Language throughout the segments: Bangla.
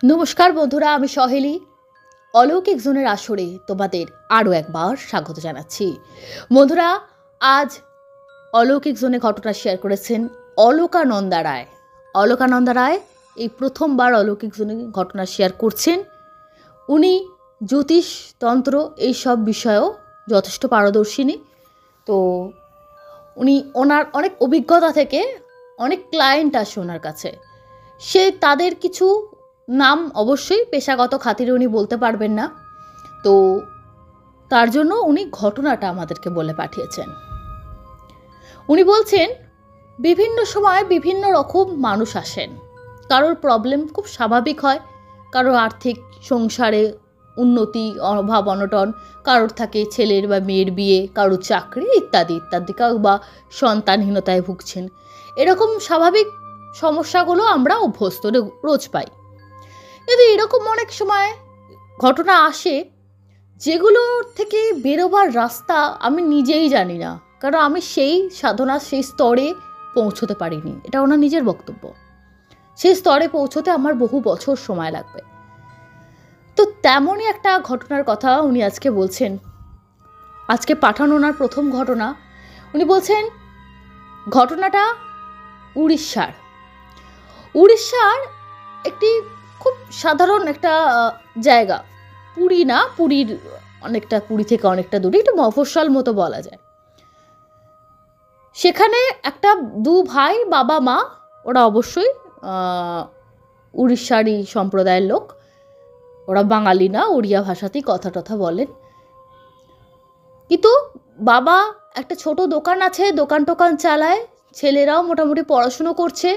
নমস্কার বন্ধুরা, আমি সহেলি। অলৌকিক জোনের আসরে তোমাদের আরও একবার স্বাগত জানাচ্ছি। বন্ধুরা, আজ অলৌকিক জোনে ঘটনা শেয়ার করেছেন অলকানন্দা রায়। অলকানন্দা রায় এই প্রথমবার অলৌকিক জোনে ঘটনা শেয়ার করছেন। উনি জ্যোতিষ তন্ত্র এইসব বিষয়েও যথেষ্ট পারদর্শিনী। তো উনি ওনার অনেক অভিজ্ঞতা থেকে অনেক ক্লায়েন্ট আসে ওনার কাছে। তাদের কিছু নাম অবশ্যই পেশাগত খাতিরে উনি বলতে পারবেন না, তো তার জন্য উনি ঘটনাটা আমাদেরকে বলে পাঠিয়েছেন। উনি বলছেন, বিভিন্ন সময় বিভিন্ন রকম মানুষ আসেন। কারোর প্রবলেম খুব স্বাভাবিক হয়, কারোর আর্থিক সংসারে উন্নতি, অভাব অনটন, কারোর থাকে ছেলের বা মেয়ের বিয়ে, কারোর চাকরি ইত্যাদি ইত্যাদি, কাউ বা সন্তানহীনতায় ভুগছেন। এরকম স্বাভাবিক সমস্যাগুলো আমরা অভ্যস্ত, রোজ পাই। কিন্তু এরকম অনেক সময় ঘটনা আসে যেগুলোর থেকে বেরোবার রাস্তা আমি নিজেই জানি না, কারণ আমি সেই সাধনা, সেই স্তরে পৌঁছতে পারিনি। এটা ওনার নিজের বক্তব্য। সেই স্তরে পৌঁছতে আমার বহু বছর সময় লাগবে। তো তেমনই একটা ঘটনার কথা উনি আজকে বলছেন। আজকে পাঠানো ওনার প্রথম ঘটনা। উনি বলছেন ঘটনাটা উড়িষ্যার একটি খুব সাধারণ একটা জায়গা। পুরী না, পুরী থেকে অনেকটা দূরে, একটু মফস্বল মতো বলা যায়। সেখানে একটা দু ভাই, বাবা মা, ওরা অবশ্যই উড়িষ্যারই সম্প্রদায়ের লোক। ওরা বাঙালি না, ওড়িয়া ভাষাতেই কথা টথা বলেন। কিন্তু বাবা একটা ছোট দোকান আছে, দোকান টোকান চালায়, ছেলেরাও মোটামুটি পড়াশুনো করছে।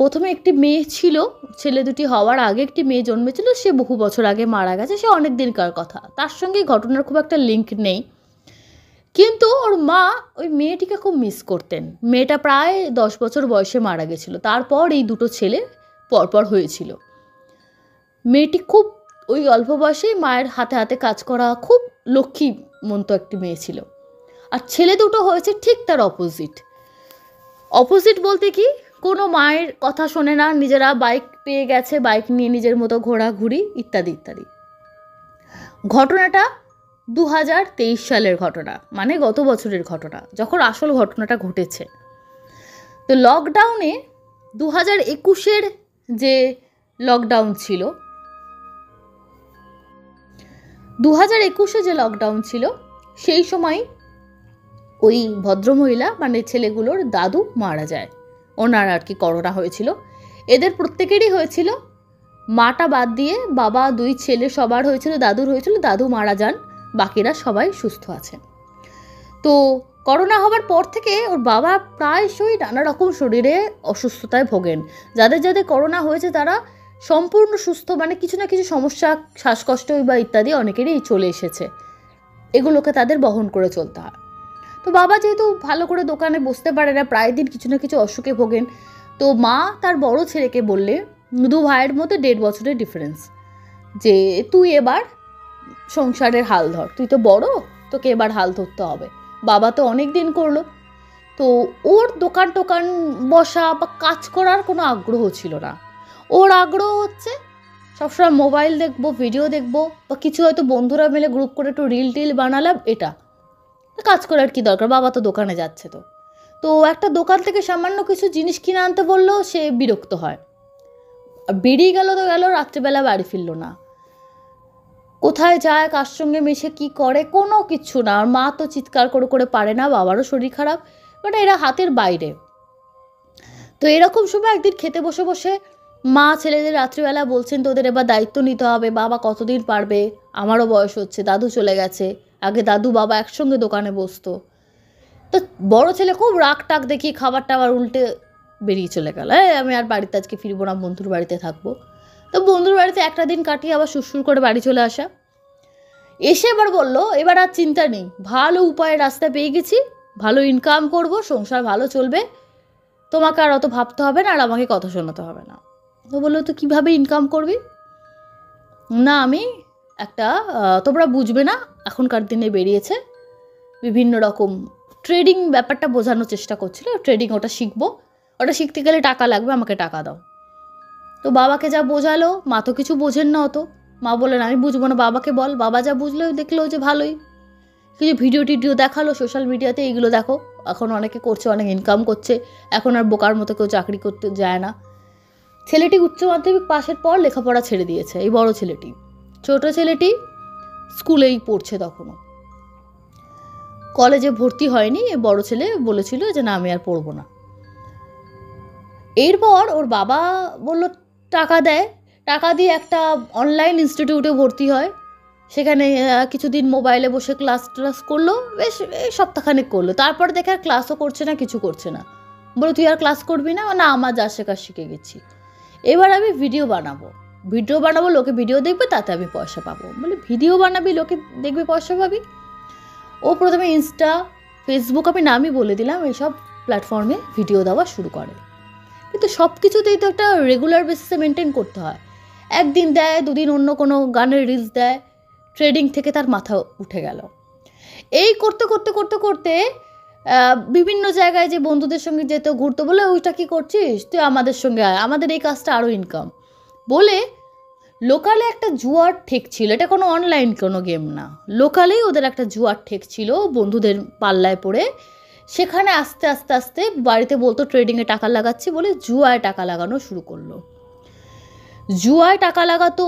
প্রথমে একটি মেয়ে ছিল, ছেলে দুটি হওয়ার আগে একটি মেয়ে জন্মেছিল, সে বহু বছর আগে মারা গেছে, সে অনেক দিনকার কথা। তার সঙ্গে ঘটনার খুব একটা লিঙ্ক নেই, কিন্তু ওর মা ওই মেয়েটিকে খুব মিস করতেন। মেয়েটা প্রায় 10 বছর বয়সে মারা গেছিল, তারপর এই দুটো ছেলে পরপর হয়েছিল। মেয়েটি খুব ওই অল্প বয়সেই মায়ের হাতে হাতে কাজ করা, খুব লক্ষ্মী মন্ত একটি মেয়ে ছিল। আর ছেলে দুটো হয়েছে ঠিক তার অপোজিট বলতে কি, কোনো মায়ের কথা শোনে না, নিজেরা বাইক পেয়ে গেছে, বাইক নিয়ে নিজের মতো ঘোরাঘুরি ইত্যাদি ইত্যাদি। ঘটনাটা 2023 সালের ঘটনা, মানে গত বছরের ঘটনা, যখন আসল ঘটনাটা ঘটেছে। তো লকডাউনে 2021-এর যে লকডাউন ছিল, 2021-এ যে লকডাউন ছিল, সেই সময় ওই ভদ্রমহিলা, মানে ছেলেগুলোর দাদু মারা যায়। ওনার আর কি করোনা হয়েছিল। এদের প্রত্যেকেরই হয়েছিল, মাটা বাদ দিয়ে বাবা, দুই ছেলে সবার হয়েছিল, দাদুর হয়েছিল, দাদু মারা যান, বাকিরা সবাই সুস্থ আছেন। তো করোনা হওয়ার পর থেকে ওর বাবা প্রায়শই নানা রকম শরীরে অসুস্থতায় ভোগেন। যাদের যাদের করোনা হয়েছে তারা সম্পূর্ণ সুস্থ, মানে কিছু না কিছু সমস্যা, শ্বাসকষ্ট বা ইত্যাদি অনেকেরই চলে এসেছে। এগুলোকে তাদের বহন করে চলতে হয়। তো বাবা যেহেতু ভালো করে দোকানে বসতে পারে না, প্রায় দিন কিছু না কিছু অসুখে ভোগেন। তো মা তার বড় ছেলেকে বললে, দু ভাইয়ের মধ্যে 1.5 বছরের ডিফারেন্স, যে তুই এবার সংসারের হাল ধর, তুই তো বড়, তোকে এবার হাল ধরতে হবে। বাবা তো অনেক দিন করলো, তো ওর দোকান টোকান বসা বা কাজ করার কোনো আগ্রহ ছিল না। ওর আগ্রহ হচ্ছে সবসময় মোবাইল দেখবো, ভিডিও দেখবো, বা কিছু হয়তো বন্ধুরা মিলে গ্রুপ করে একটু রিল টিল বানালাম, এটা। কাজ করার কি দরকার, বাবা তো দোকানে যাচ্ছে। তো একটা দোকান থেকে সামান্য কিছু জিনিস কিনে আনতে বললো, সে বিরক্ত হয়। বেরিয়ে গেল তো গেল, রাত্রিবেলা বাড়ি ফিরল না। কোথায় যায়, কার সঙ্গে মেশে, কি করে, কোনো কিচ্ছু না। আর মা তো চিৎকার করে করে পারে না, বাবারও শরীর খারাপ, বাট এরা হাতের বাইরে। তো এরকম সময় একদিন খেতে বসে বসে মা ছেলেদের রাত্রিবেলা বলছেন, তোদের এবার দায়িত্ব নিতে হবে, বাবা কতদিন পারবে, আমারও বয়স হচ্ছে, দাদু চলে গেছে, আগে দাদু বাবা একসঙ্গে দোকানে বসতো। তো বড় ছেলে খুব রাগ টাক দেখিয়ে খাবার টাবার উল্টে বেরিয়ে চলে গেল, আমি আর বাড়িতে আজকে ফিরবো না, বন্ধুর বাড়িতে থাকবো। তো বন্ধুর বাড়িতে একটা দিন কাটিয়ে আবার সুরসুর করে বাড়ি চলে আসা। এসে এবার বললো, এবার আর চিন্তা নেই, ভালো উপায়ে রাস্তা পেয়ে গেছি, ভালো ইনকাম করব, সংসার ভালো চলবে, তোমাকে আর অত ভাবতে হবে না, আর আমাকে কথা শোনাতে হবে না। তো বললো, তো কীভাবে ইনকাম করবি? না, আমি একটা তোমরা বুঝবে না, এখনকার দিনে বেরিয়েছে বিভিন্ন রকম ট্রেডিং, ব্যাপারটা বোঝানোর চেষ্টা করছিল। ট্রেডিং, ওটা শিখবো, ওটা শিখতে গেলে টাকা লাগবে, আমাকে টাকা দাও। তো বাবাকে যা বোঝালো, মা তো কিছু বোঝেন না অত। মা বললেন আমি বুঝবো না, বাবাকে বল। বাবা যা বুঝলো, দেখলো যে ভালোই, কিছু ভিডিও টিডিও দেখালো সোশ্যাল মিডিয়াতে, এইগুলো দেখো এখন অনেকে করছে, অনেক ইনকাম করছে, এখন আর বোকার মতো কেউ চাকরি করতে যায় না। ছেলেটি উচ্চ মাধ্যমিক পাশের পর লেখাপড়া ছেড়ে দিয়েছে, এই বড় ছেলেটি। ছোট ছেলেটি স্কুলেই পড়ছে তখনও, কলেজে ভর্তি হয়নি। এই বড় ছেলে বলেছিল যে না আমি আর পড়বো না। এরপর ওর বাবা বলল টাকা দেয়, টাকা দিয়ে একটা অনলাইন ইনস্টিটিউটে ভর্তি হয়। সেখানে কিছুদিন মোবাইলে বসে ক্লাস করলো, বেশ সপ্তাহখানেক করলো। তারপর দেখে আর ক্লাসও করছে না, কিছু করছে না। বলে তুই আর ক্লাস করবি না? না, আমার যা শেখার শিখে গেছি, এবার আমি ভিডিও বানাবো, লোকে ভিডিও দেখবে, তাতে আমি পয়সা পাবো। বলে ভিডিও বানাবি, লোকে দেখবে, পয়সা পাবি? ও প্রথমে ইনস্টা, ফেসবুক, আমি নামই বলে দিলাম, এইসব প্ল্যাটফর্মে ভিডিও দেওয়া শুরু করে। কিন্তু সব কিছুতেই তো একটা রেগুলার বেসিসে মেনটেন করতে হয়। একদিন দেয়, দুদিন অন্য কোনো গানের রিলস দেয়, ট্রেডিং থেকে তার মাথা উঠে গেল। এই করতে করতে করতে করতে বিভিন্ন জায়গায় যে বন্ধুদের সঙ্গে যেত, ঘুরতে, বলে ওইটা কি করছিস তুই, আমাদের সঙ্গে আয়, আমাদের এই কাজটা আরও ইনকাম। বলে লোকালে একটা জুয়ার ঠেক ছিল, এটা কোনো অনলাইন কোনো গেম না, লোকালেই ওদের একটা জুয়ার ঠেক ছিল, বন্ধুদের পাল্লায় পড়ে সেখানে আস্তে আস্তে আস্তে বাড়িতে বলতো ট্রেডিংয়ে টাকা লাগাচ্ছি বলে জুয়ায় টাকা লাগানো শুরু করলো। জুয়ায় টাকা লাগাতো,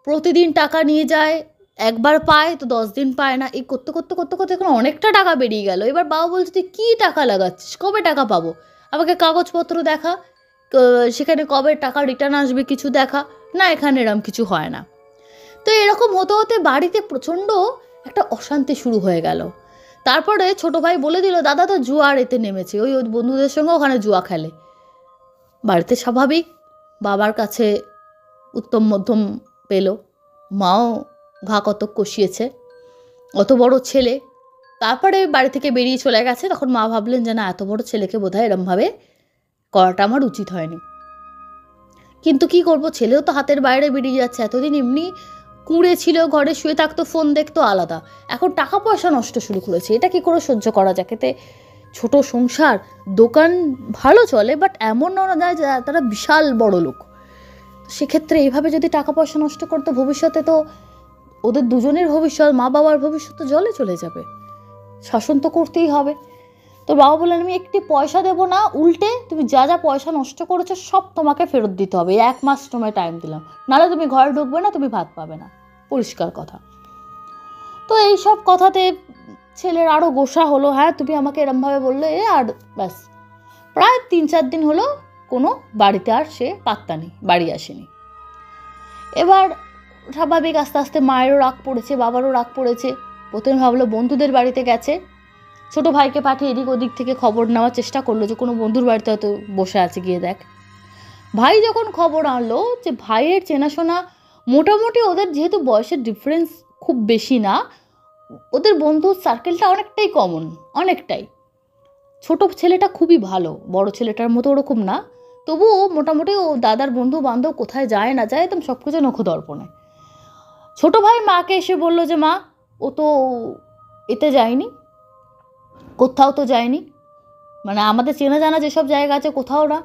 প্রতিদিন টাকা নিয়ে যায়, একবার পায় তো 10 দিন পায় না। এই করতে করতে করতে করতে এখন অনেকটা টাকা বেরিয়ে গেল। এবার বাবা বলছে তুই কী টাকা লাগাচ্ছিস, কবে টাকা পাবো, আমাকে কাগজপত্র দেখা, সেখানে কবে টাকা রিটার্ন আসবে কিছু দেখা। না, এখানে এরম কিছু হয় না। তো এরকম হতে হতে বাড়িতে প্রচণ্ড একটা অশান্তি শুরু হয়ে গেল। তারপরে ছোটো ভাই বলে দিল দাদা তো জুয়ার এতে নেমেছে, ওই বন্ধুদের সঙ্গে ওখানে জুয়া খেলে। বাড়িতে স্বাভাবিক, বাবার কাছে উত্তম মধ্যম পেল, মাও ঘা কতক কষিয়েছে, অত বড় ছেলে। তারপরে বাড়ি থেকে বেরিয়ে চলে গেছে। তখন মা ভাবলেন যে না, এত বড় ছেলেকে বোধহয় এরমভাবে করাটা আমার উচিত হয়নি। কিন্তু কি করব, ছেলেও তো হাতের বাইরে বেরিয়ে যাচ্ছে। এতদিন এমনি কুঁড়ে ছিল, ঘরে শুয়ে থাকতো, ফোন দেখতো, আলাদা। এখন টাকা পয়সা নষ্ট শুরু করেছে, এটা কি করে সহ্য করা যায়? এতে ছোট সংসার, দোকান ভালো চলে, বাট এমন না যে তারা বিশাল বড় লোক। সেক্ষেত্রে এইভাবে যদি টাকা পয়সা নষ্ট করতো, ভবিষ্যতে তো ওদের দুজনের ভবিষ্যৎ, মা বাবার ভবিষ্যৎ তো জলে চলে যাবে। শাসন তো করতেই হবে। তো বাবা বললেন আমি একটি পয়সা দেবো না, উল্টে তুমি যা যা পয়সা নষ্ট করেছো সব তোমাকে ফেরত দিতে হবে, 1 মাস তোমায় টাইম দিলাম, নাহলে তুমি ঘরে ঢুকবে না, তুমি ভাত পাবে না, পরিষ্কার কথা। তো এইসব কথাতে ছেলের আরও গোসা হলো, হ্যাঁ তুমি আমাকে এরমভাবে বললে, আর ব্যাস। প্রায় 3-4 দিন হলো কোনো বাড়িতে আর সে পাত্তা নেই, বাড়ি আসেনি। এবার স্বাভাবিক আস্তে আস্তে মায়েরও রাগ পড়েছে, বাবারও রাগ পড়েছে। প্রথমে ভাবলো বন্ধুদের বাড়িতে গেছে, ছোটো ভাইকে পাঠিয়ে এদিক ওদিক থেকে খবর নেওয়ার চেষ্টা করলো যে কোনো বন্ধুর বাড়িতে হয়তো বসে আছে, গিয়ে দেখ। ভাই যখন খবর আনলো যে ভাইয়ের চেনাশোনা মোটামুটি, ওদের যেহেতু বয়সের ডিফারেন্স খুব বেশি না, ওদের বন্ধুর সার্কেলটা অনেকটাই কমন, অনেকটাই। ছোট ছেলেটা খুবই ভালো, বড় ছেলেটার মতো ওরকম না, তবুও মোটামুটি ও দাদার বন্ধু বান্ধব কোথায় যায় না যায় একদম সব কিছু নখদর্পণে। ছোটো ভাই মাকে এসে বলল যে মা, ও তো এতে যায়নি, কোথাও তো যায়নি, মানে আমাদের চেনা জানা যেসব জায়গা আছে কোথাও না।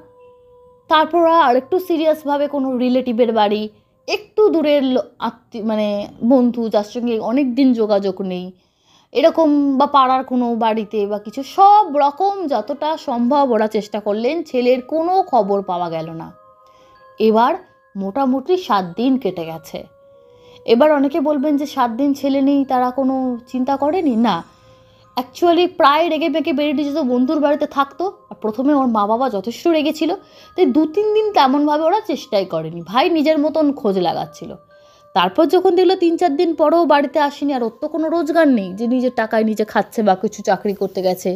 তারপর আর একটু সিরিয়াসভাবে কোনো রিলেটিভের বাড়ি, একটু দূরের মানে বন্ধু যার সঙ্গে অনেক দিন যোগাযোগ নেই এরকম, বা পাড়ার কোনো বাড়িতে বা কিছু, সব রকম যতটা সম্ভব ওরা চেষ্টা করলেন, ছেলের কোনো খবর পাওয়া গেল না। এবার মোটামুটি 7 দিন কেটে গেছে। এবার অনেকে বলবেন যে 7 দিন ছেলে নেই, তারা কোনো চিন্তা করেনি? না, অ্যাকচুয়ালি প্রায় রেগে মেগে বেরিয়ে যেত, বন্ধুর বাড়িতে থাকতো। আর প্রথমে ওর মা বাবা যথেষ্ট রেগেছিল, তাই 2-3 দিন তেমনভাবে ওরা চেষ্টাই করেনি, ভাই নিজের মতন খোঁজ লাগাচ্ছিল। তারপর যখন দেখলো 3-4 দিন পরেও বাড়িতে আসেনি, আর ওর তো কোনো রোজগার নেই যে নিজের টাকায় নিজে খাচ্ছে বা কিছু চাকরি করতে গেছে,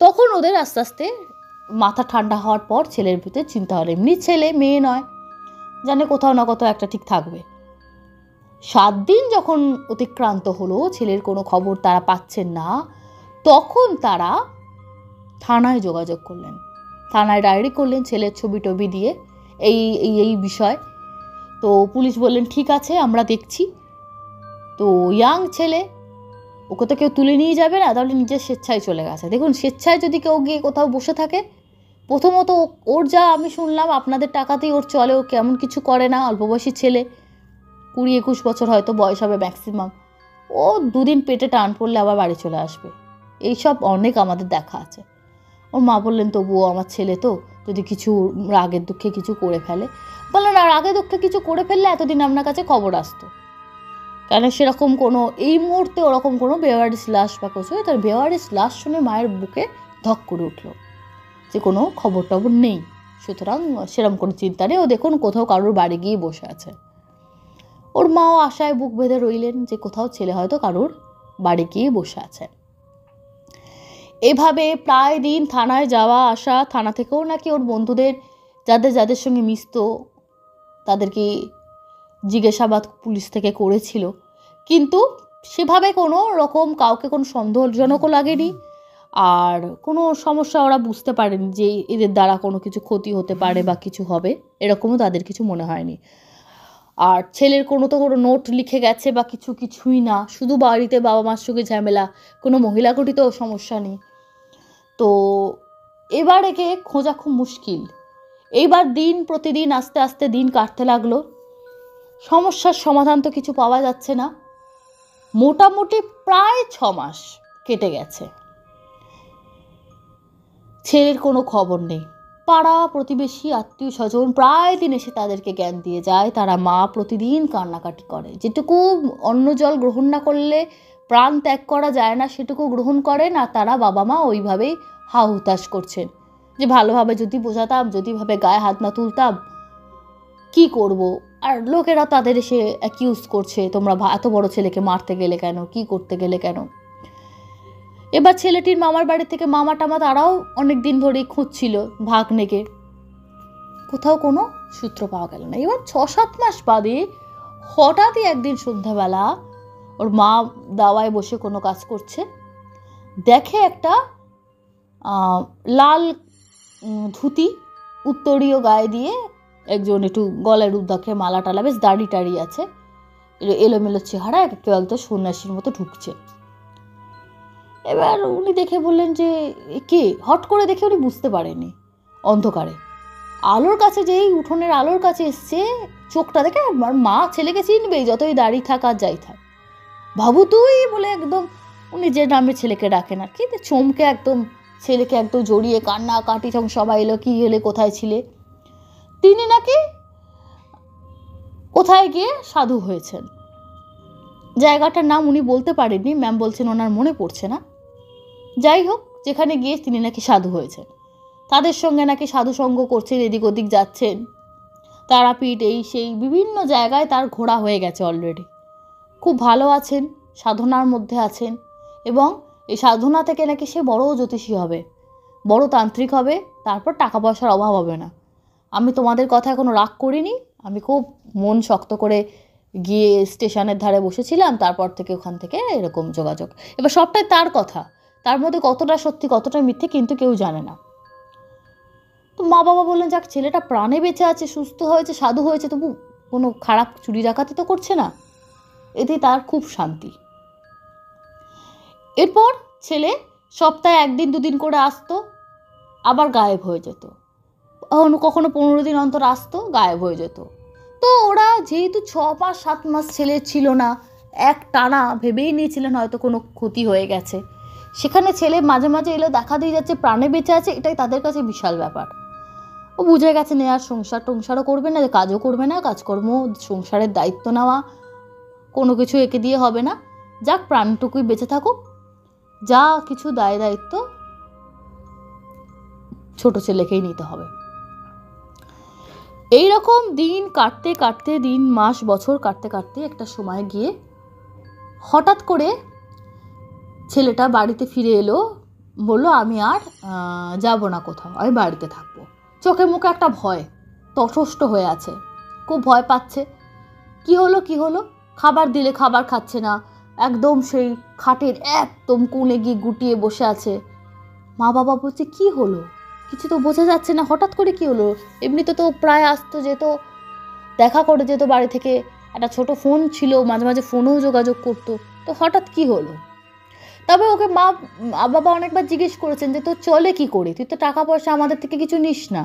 তখন ওদের আস্তে আস্তে মাথা ঠান্ডা হওয়ার পর ছেলের ভিতরে চিন্তা হলো, এমনি ছেলে, মেয়ে নয়, জানে কোথাও না কোথাও একটা ঠিক থাকবে। 7 দিন যখন অতিক্রান্ত হলো, ছেলের কোনো খবর তারা পাচ্ছেন না, তখন তারা থানায় যোগাযোগ করলেন, থানায় ডায়েরি করলেন ছেলের ছবি টবি দিয়ে, এই বিষয়। তো পুলিশ বললেন ঠিক আছে আমরা দেখছি। তো ইয়াং ছেলে, ওকে তো কেউ তুলে নিয়ে যাবে না, তাহলে নিজের স্বেচ্ছায় চলে গেছে। দেখুন, স্বেচ্ছায় যদি কেউ গিয়ে কোথাও বসে থাকে, প্রথমত ওর যা আমি শুনলাম আপনাদের টাকাতেই ওর চলে, ও কেমন কিছু করে না, অল্প বয়সী ছেলে, 20-21 বছর হয়তো বয়স হবে ম্যাক্সিমাম। ও দুদিন পেটে টান পড়লে আবার বাড়ি চলে আসবে, এইসব অনেক আমাদের দেখা আছে। ওর মা বললেন তবুও আমার ছেলে তো, যদি কিছু রাগের দুঃখে কিছু করে ফেলে। বললেন আর রাগের দুঃখে কিছু করে ফেললে এতদিন আপনার কাছে খবর আসতো, কেন সেরকম কোনো এই মুহূর্তে ওরকম কোনো বেওয়ারিশ লাশ বা কিছু, তার বেওয়ারিশ লাশ শুনে মায়ের বুকে ধক করে উঠলো যে কোনো খবর টবর নেই। সুতরাং সেরকম কোনো চিন্তা নেই, ও দেখুন কোথাও কারোর বাড়ি গিয়ে বসে আছে। ওর মাও আশায় বুক বেঁধে রইলেন যে কোথাও ছেলে হয়তো কারোর বাড়ি গিয়ে বসে আছে। এভাবে প্রায় দিন থানায় যাওয়া আসা, থানা থেকেও নাকি ওর বন্ধুদের যাদের যাদের সঙ্গে মিশতো তাদেরকে জিজ্ঞাসাবাদ পুলিশ থেকে করেছিল, কিন্তু সেভাবে কোনো রকম কাউকে কোনো সন্দেহজনকও লাগেনি, আর কোনো সমস্যা ওরা বুঝতে পারেনি যে এদের দ্বারা কোনো কিছু ক্ষতি হতে পারে বা কিছু হবে, এরকমও তাদের কিছু মনে হয়নি। আর ছেলের কোনো তো কোনো নোট লিখে গেছে বা কিছুই না, শুধু বাড়িতে বাবা মার সঙ্গে ঝামেলা, কোনো মহিলা ঘটিত সমস্যা নেই। তো এবার একে খোঁজা খুব মুশকিল। এইবার দিন প্রতিদিন আস্তে আস্তে দিন কাটতে লাগলো, সমস্যার সমাধান তো কিছু পাওয়া যাচ্ছে না। মোটামুটি প্রায় 6 মাস কেটে গেছে, ছেলের কোনো খবর নেই। পাড়া প্রতিবেশী আত্মীয় স্বজন প্রায় দিন এসে তাদেরকে জ্ঞান দিয়ে যায়, তারা মা প্রতিদিন কান্নাকাটি করে, যেটুকু অন্ন জল গ্রহণ না করলে প্রাণ ত্যাগ করা যায় না সেটুকু গ্রহণ করেন, আর তারা বাবা মা ওইভাবেই হা হুতাশ করছেন যে ভালোভাবে যদি বোঝাতাম, যদি ভাবে গায়ে হাত না তুলতাম কি করব। আর লোকেরা তাদের এসে অ্যাকিউজ করছে, তোমরা এত বড় ছেলেকে মারতে গেলে কেন, কি করতে গেলে কেন। এবার ছেলেটির মামার বাড়ি থেকে মামা টামা তারাও অনেক দিন ধরেই খুঁজছিল ভাগ্নেকে, কোথাও কোনো সূত্র পাওয়া গেল না। এবার 6-7 মাস বাদে হঠাৎই একদিন সন্ধ্যাবেলা ওর মা দাওয়ায় বসে কোনো কাজ করছে, দেখে একটা লাল ধুতি উত্তরীয় গায়ে দিয়ে একজন একটু গলায় রুদ্রাক্ষের মালা টালা, বেশ দাড়ি টাড়ি আছে, এলোমেলো চেহারা, কেবল তো সন্ন্যাসীর মতো ঢুকছে। এবার উনি দেখে বললেন যে কে, হট করে দেখে উনি বুঝতে পারেনি, অন্ধকারে আলোর কাছে যেই উঠোনের আলোর কাছে এসছে, চোখটা দেখে আমার মা ছেলেকে চিনবেই, যতই দাড়ি থাক আর যাই থাক, বাবু তুই বলে একদম উনি যে নামে ছেলেকে ডাকেন আর কি, চমকে একদম ছেলেকে একদম জড়িয়ে কান্না কাটি, তখন সবাই এলো কি হলে কোথায় ছিলে। তিনি নাকি কোথায় গিয়ে সাধু হয়েছেন, জায়গাটার নাম উনি বলতে পারেননি, ম্যাম বলছেন ওনার মনে পড়ছে না। যাই হোক, যেখানে গিয়ে তিনি নাকি সাধু হয়েছেন, তাদের সঙ্গে নাকি সাধু সঙ্গ করছেন, এদিক ওদিক যাচ্ছেন, তারাপীঠ এই সেই বিভিন্ন জায়গায় তার ঘোরা হয়ে গেছে অলরেডি। খুব ভালো আছেন, সাধনার মধ্যে আছেন, এবং এই সাধনা থেকে নাকি সে বড় জ্যোতিষী হবে, বড় তান্ত্রিক হবে, তারপর টাকা পয়সার অভাব হবে না। আমি তোমাদের কথা এখনো রাগ করিনি, আমি খুব মন শক্ত করে গিয়ে স্টেশনের ধারে বসেছিলাম, তারপর থেকে ওখান থেকে এরকম যোগাযোগ। এবার সবটাই তার কথা, তার মধ্যে কতটা সত্যি কতটা মিথ্যে কিন্তু কেউ জানে না। তো মা বাবা বললেন যাক ছেলেটা প্রাণে বেঁচে আছে, সুস্থ হয়েছে, সাধু হয়েছে, তবু কোনো খারাপ চুরি ডাকাতি তো করছে না, এতে তার খুব শান্তি। এরপর ছেলে সপ্তাহে 1-2 দিন করে আসতো, আবার গায়েব হয়ে যেত, কখনো 15 দিন অন্তর আসতো, গায়েব হয়ে যেত। তো ওরা যেহেতু 6-7 মাস ছেলে ছিল না, এক টানা ভেবেই নিয়েছিলেন হয়তো কোনো ক্ষতি হয়ে গেছে, সেখানে ছেলে মাঝে মাঝে এলো দেখা দিয়ে যাচ্ছে, প্রাণে বেঁচে আছে, এটাই তাদের কাছে বিশাল ব্যাপার। ও বুঝে গেছে না আর সংসারও করবে না, কাজও করবে না, কাজকর্ম সংসারের দায়িত্ব নেওয়া কোনো কিছু একে দিয়ে হবে না, যাক প্রাণটুকুই বেঁচে থাকুক, যা কিছু দায় দায়িত্ব ছোট ছেলেকেই নিতে হবে। এই রকম দিন কাটতে কাটতে, দিন মাস বছর কাটতে কাটতে একটা সময় গিয়ে হঠাৎ করে ছেলেটা বাড়িতে ফিরে এলো, বলল আমি আর যাব না কোথাও, আমি বাড়িতে থাকবো। চোখে মুখে একটা ভয়, তটস্থ হয়ে আছে, খুব ভয় পাচ্ছে। কি হলো, খাবার দিলে খাবার খাচ্ছে না, একদম সেই খাটের একদম কোণে গিয়ে গুটিয়ে বসে আছে। মা বাবা বলছে কি হলো, কিছু তো বোঝা যাচ্ছে না, হঠাৎ করে কি হলো। এমনিতে তো প্রায় আসতো, যেত, দেখা করে যেত বাড়ি থেকে, একটা ছোট ফোন ছিল, মাঝে মাঝে ফোনেও যোগাযোগ করতো, তো হঠাৎ কি হলো। তবে ওকে বাবা অনেকবার জিজ্ঞেস করেছেন যে তোর চলে কি করে, তুই তো টাকা পয়সা আমাদের থেকে কিছু নিস না।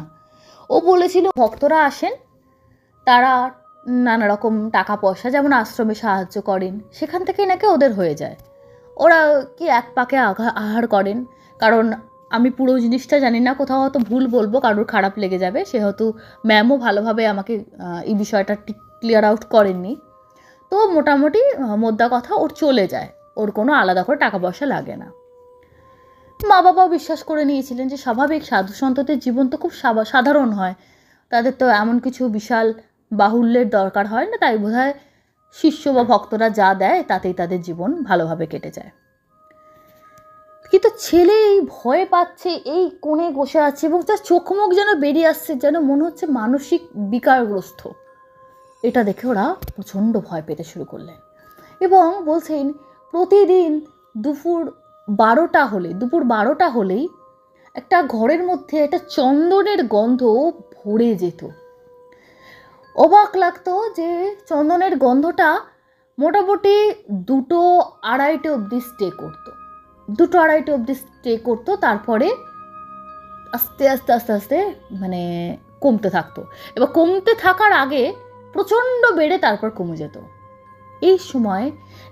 ও বলেছিল ভক্তরা আসেন, তারা নানা রকম টাকা পয়সা যেমন আশ্রমে সাহায্য করেন, সেখান থেকেই নাকি ওদের হয়ে যায়। ওরা কি এক পাকে আহার করেন, কারণ আমি পুরো জিনিসটা জানি না, কোথাও হয়তো ভুল বলবো, কারোর খারাপ লেগে যাবে, সেহেতু ম্যামও ভালোভাবে আমাকে এই বিষয়টা ক্লিয়ার আউট করেননি। তো মোটামুটি মোদ্দা কথা ওর চলে যায়, ওর কোনো আলাদা করে টাকা পয়সা লাগে না। মা বাবাও বিশ্বাস করে নিয়েছিলেন যে স্বাভাবিক সাধু সন্তদের জীবন তো খুব সাধারণ হয়, তাদের তো এমন কিছু বিশাল বাহুল্যের দরকার হয় না, তাই বোধহয় শিষ্য বা ভক্তরা যা দেয় তাতেই তাদের জীবন ভালোভাবে কেটে যায়। কিন্তু ছেলে এই ভয় পাচ্ছে, এই কোণে বসে আছে এবং তার চোখ মুখ যেন বেরিয়ে আসছে, যেন মনে হচ্ছে মানসিক বিকারগ্রস্ত। এটা দেখে ওরা প্রচণ্ড ভয় পেতে শুরু করলেন এবং বলছেন প্রতিদিন দুপুর 12টা হলেই একটা ঘরের মধ্যে একটা চন্দনের গন্ধ ভরে যেত। অবাক লাগতো যে চন্দনের গন্ধটা মোটামুটি 2-2:30 অবধি স্টে করতো, 2-2:30 অবধি স্টে করতো, তারপরে আস্তে আস্তে আস্তে আস্তে মানে কমতে থাকতো। এবার কমতে থাকার আগে প্রচণ্ড বেড়ে তারপর কমে যেত। এই সময়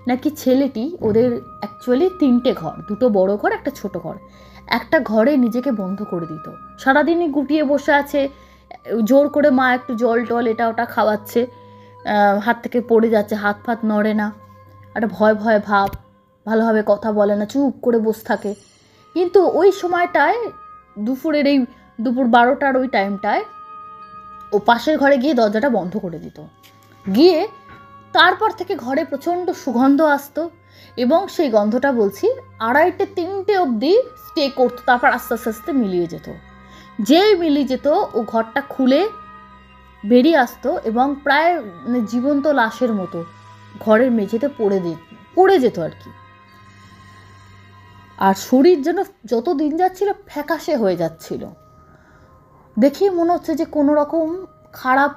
নাকি ছেলেটি, ওদের অ্যাকচুয়ালি 3টে ঘর, 2টো বড় ঘর, একটা ছোট ঘর, একটা ঘরে নিজেকে বন্ধ করে দিত। সারাদিনই গুটিয়ে বসে আছে, জোর করে মা একটু জল টল এটা ওটা খাওয়াচ্ছে, হাত থেকে পড়ে যাচ্ছে, হাত ফাত নড়ে না, একটা ভয় ভয় ভাব, ভালোভাবে কথা বলে না, চুপ করে বসে থাকে। কিন্তু ওই সময়টায় দুপুরের এই দুপুর 12টার ওই টাইমটায় ও পাশের ঘরে গিয়ে দরজাটা বন্ধ করে দিত। গিয়ে তারপর থেকে ঘরে প্রচণ্ড সুগন্ধ আসতো এবং সেই গন্ধটা বলছি 2:30-3টে অবধি স্টে করতো, তারপর আস্তে আস্তে আস্তে মিলিয়ে যেত। যেই মিলিয়ে যেত ও ঘরটা খুলে বেরিয়ে আসতো এবং প্রায় জীবন্ত লাশের মতো ঘরের মেঝেতে পড়ে যেত আর কি। আর শরীর যেন যত দিন যাচ্ছিল ফ্যাকাশে হয়ে যাচ্ছিল। দেখেই মনে হচ্ছে যে কোনো রকম খারাপ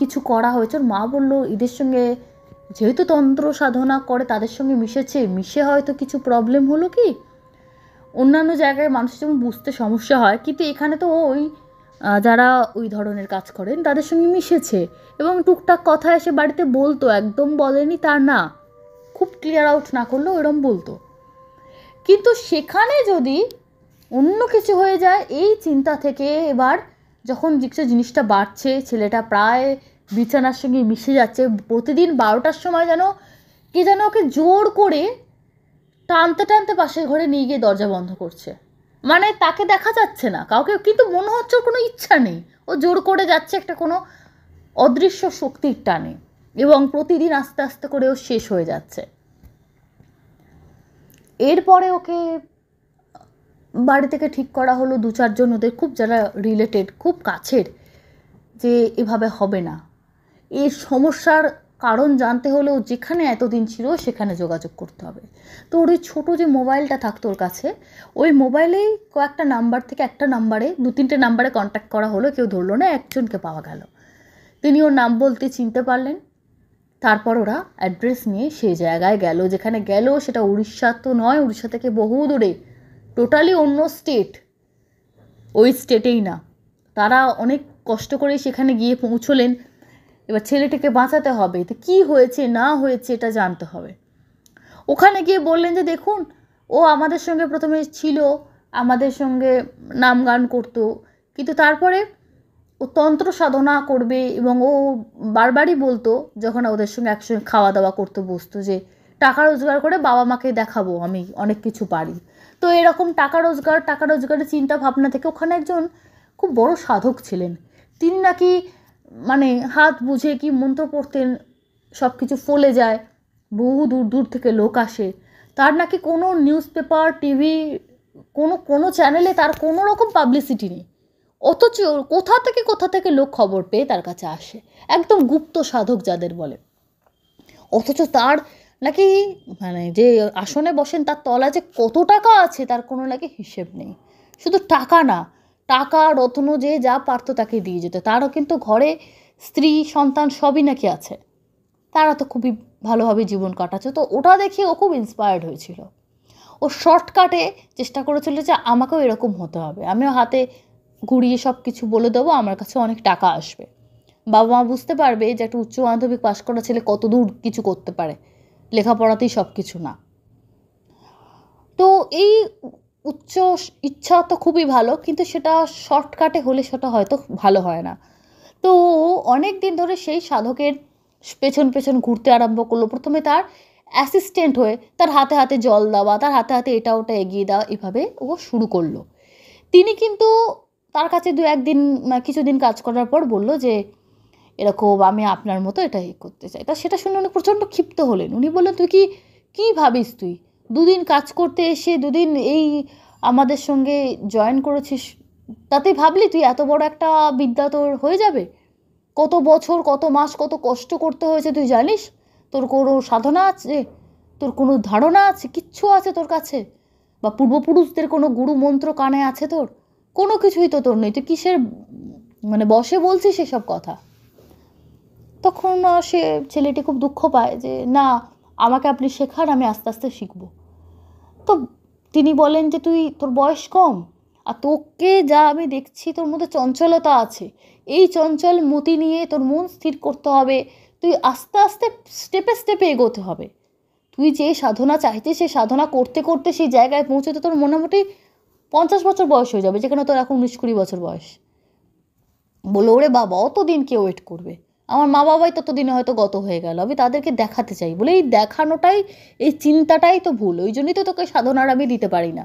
কিছু করা হয়েছে। ওর মা বলল এদের সঙ্গে যেহেতু তন্ত্র সাধনা করে তাদের সঙ্গে মিশে হয়তো কিছু প্রবলেম হলো কি। অন্যান্য জায়গায় মানুষের যেমন বুঝতে সমস্যা হয়, কিন্তু এখানে তো ওই যারা ওই ধরনের কাজ করেন তাদের সঙ্গে মিশেছে এবং টুকটাক কথা এসে বাড়িতে বলতো, একদম বলেনি তা না, খুব ক্লিয়ার আউট না করলেও এরম বলতো। কিন্তু সেখানে যদি অন্য কিছু হয়ে যায়, এই চিন্তা থেকে এবার যখন জিনিসটা বাড়ছে, ছেলেটা প্রায় বিছানার সঙ্গে মিশে যাচ্ছে, প্রতিদিন 12টার সময় যেন ওকে জোর করে টানতে টানতে পাশের ঘরে নিয়ে গিয়ে দরজা বন্ধ করছে। মানে তাকে দেখা যাচ্ছে না কাউকে, কিন্তু মনে হচ্ছে ওর কোনো ইচ্ছা নেই, ও জোর করে যাচ্ছে একটা কোনো অদৃশ্য শক্তির টানে, এবং প্রতিদিন আস্তে আস্তে করে ও শেষ হয়ে যাচ্ছে। এরপরে ওকে বাড়ি থেকে ঠিক করা হলো 2-4 জন ওদের খুব যারা রিলেটেড, খুব কাছের, যে এভাবে হবে না, এই সমস্যার কারণ জানতে হলেও যেখানে এতদিন ছিল সেখানে যোগাযোগ করতে হবে। তো ওর ওই ছোটো যে মোবাইলটা থাকতো ওর কাছে, ওই মোবাইলেই কয়েকটা নাম্বার থেকে একটা নাম্বারে 2-3টে নাম্বারে কন্ট্যাক্ট করা হলো, কেউ ধরলো না, একজনকে পাওয়া গেল। তিনি ওর নাম বলতে চিনতে পারলেন। তারপর ওরা অ্যাড্রেস নিয়ে সেই জায়গায় গেল, যেখানে গেল সেটা উড়িষ্যা তো নয়, উড়িষ্যা থেকে বহু দূরে, টোটালি অন্য স্টেট, ওই স্টেটেই না। তারা অনেক কষ্ট করে সেখানে গিয়ে পৌঁছলেন। এবার ছেলেটাকে বাঁচাতে হবে, তো কী হয়েছে না হয়েছে এটা জানতে হবে। ওখানে গিয়ে বললেন যে দেখুন, ও আমাদের সঙ্গে প্রথমে ছিল, আমাদের সঙ্গে নাম গান করতো, কিন্তু তারপরে ও তন্ত্র সাধনা করবে, এবং ও বারবারই বলতো যখন ওদের সঙ্গে একসঙ্গে খাওয়া দাওয়া করতে বসতো যে টাকা রোজগার করে বাবা মাকে দেখাবো আমি অনেক কিছু পারি। তো এরকম টাকা রোজগারের চিন্তা ভাবনা থেকে ওখানে একজন খুব বড় সাধক ছিলেন, তিনি নাকি হাত বুঝে কি মন্ত্র পড়তেন, সব কিছু ফলে যায়, বহু দূর দূর থেকে লোক আসে, তার নাকি কোনো নিউজ পেপার, টিভি, কোনো চ্যানেলে তার কোনো রকম পাবলিসিটি নেই, অথচ কোথা থেকে লোক খবর পেয়ে তার কাছে আসে, একদম গুপ্ত সাধক যাদের বলে। অথচ তার নাকি যে আসনে বসেন তার তলা যে কত টাকা আছে তার কোনো নাকি হিসেব নেই। শুধু টাকা না, টাকা রত্ন যে যা পারতো তাকে দিয়ে যেত। তারও কিন্তু ঘরে স্ত্রী সন্তান সবই নাকি আছে, তারা তো খুবই ভালোভাবে জীবন কাটাচ্ছে। তো ওটা দেখে ও খুব ইন্সপায়ার্ড হয়েছিল। ও শর্টকাটে চেষ্টা করেছিল যে আমাকেও এরকম হতে হবে, আমিও হাতে ঘুরিয়ে সব কিছু বলে দেবো, আমার কাছে অনেক টাকা আসবে, বাবা মা বুঝতে পারবে যে একটা উচ্চ মাধ্যমিক পাশ করা ছেলে কত দূর কিছু করতে পারে, লেখাপড়াতেই সব কিছু না। তো এই উচ্চ ইচ্ছা তো খুবই ভালো, কিন্তু সেটা শর্টকাটে হলে সেটা হয়তো ভালো হয় না। তো অনেক দিন ধরে সেই সাধকের পেছন পেছন ঘুরতে আরম্ভ করলো। প্রথমে তার অ্যাসিস্ট্যান্ট হয়ে তার হাতে হাতে জল দেওয়া, তার হাতে হাতে এটা ওটা এগিয়ে দেওয়া, এভাবে ও শুরু করলো। তিনি কিন্তু তার কাছে একদিন কিছুদিন কাজ করার পর বলল যে এরকম আমি আপনার মতো এটা করতে চাই। তা সেটা শুনে উনি প্রচণ্ড ক্ষিপ্ত হলেন। উনি বললেন তুই কি ভাবিস, তুই দুদিন কাজ করতে এসে দুদিন এই আমাদের সঙ্গে জয়েন করেছিস, তাতে ভাবলি তুই এত বড় একটা বিদ্যা তোর হয়ে যাবে? কত বছর, কত মাস, কত কষ্ট করতে হয়েছে তুই জানিস? তোর কোনো সাধনা আছে? তোর কোনো ধারণা আছে? কিচ্ছু আছে তোর কাছে? বা পূর্বপুরুষদের কোনো গুরু মন্ত্র কানে আছে তোর? কোনো কিছুই তো তোর নেই, তুই কিসের বসে বলছিস এসব কথা? তখন সে ছেলেটি খুব দুঃখ পায় যে না, আমাকে আপনি শেখান, আমি আস্তে আস্তে শিখব। তো তিনি বলেন যে তোর বয়স কম, আর তোকে যা আমি দেখছি তোর মধ্যে চঞ্চলতা আছে, এই চঞ্চল মতি নিয়ে তোর মন স্থির করতে হবে, তুই আস্তে আস্তে স্টেপে স্টেপে এগোতে হবে। তুই যে সাধনা চাইছিস সেই সাধনা করতে করতে সেই জায়গায় পৌঁছতে তোর মোটামুটি 50 বছর বয়স হয়ে যাবে, যেখানে তোর এখন 19-20 বছর বয়স। বলো ওরে বাবা, অতদিন কে ওয়েট করবে? আমার মা বাবাই ততদিনে হয়তো গত হয়ে গেল, আমি তাদেরকে দেখাতে চাই বলে এই দেখানোটাই, এই চিন্তাটাই তো ভুল, ওই জন্যই তো তোকে সাধনার আমি দিতে পারি না।